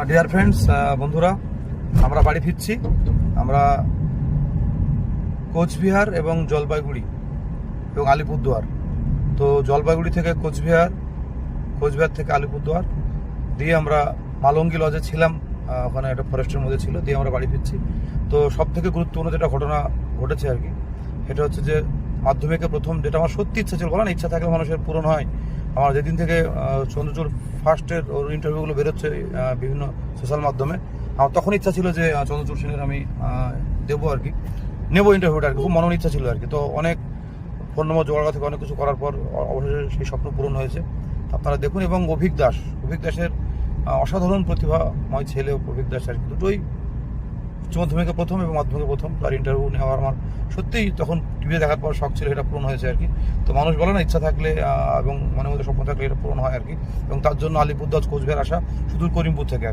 Dear friends, বন্ধুরা, আমরা বাড়ি ফিরছি। আমরা কোচবিহার এবং জলপাইগুড়ি এবং আলিপুরদুয়ার। তো জলপাইগুড়ি থেকে কোচবিহার, কোচবিহার থেকে আলিপুরদুয়ার দিয়ে আমরা মালঙ্গি লজে ছিলাম। ওখানে একটা ফরেস্টের মধ্যে ছিল, দিয়ে আমরা বাড়ি ফিরছি। তো সব থেকে গুরুত্বপূর্ণ যেটা ঘটনা ঘটেছে আর কি, সেটা হচ্ছে যে মাধ্যমিকে প্রথম যেটা আমার সত্যি ইচ্ছা ছিল, বলা না ইচ্ছা থাকলে মানুষের পূরণ হয়। আমার যেদিন থেকে চন্দ্রচূড় ফার্স্টের ওর ইন্টারভিউগুলো বেরোচ্ছে বিভিন্ন সোশ্যাল মাধ্যমে, আমার তখন ইচ্ছা ছিল যে চন্দ্রচূড় সেনের আমি দেবো আর কি, নেবো ইন্টারভিউটা আর কি, খুব মনের ইচ্ছা ছিল আর কি। তো অনেক ফোন নম্বর জোগাড় থেকে অনেক কিছু করার পর অবশেষে সেই স্বপ্ন পূরণ হয়েছে। আপনারা দেখুন। এবং অভিক দাসের অসাধারণ প্রতিভাময় ছেলে অভিক দাস আর কি, দুটোই উচ্চ মাধ্যমিকে প্রথম এবং মাধ্যমিকে প্রথম। তার ইন্টারভিউ নেওয়ার আমার সত্যিই তখন টিভিতে দেখার পর শখ ছিল, এটা পূরণ হয়েছে আর কি। তো মানুষ বলে না, ইচ্ছা থাকলে এবং মনের মধ্যে স্বপ্ন থাকলে এটা পূরণ হয় আর কি। এবং তার জন্য আলিপুরদুয়ার কোচবিহার আসা, সুদূর করিমপুর থেকে।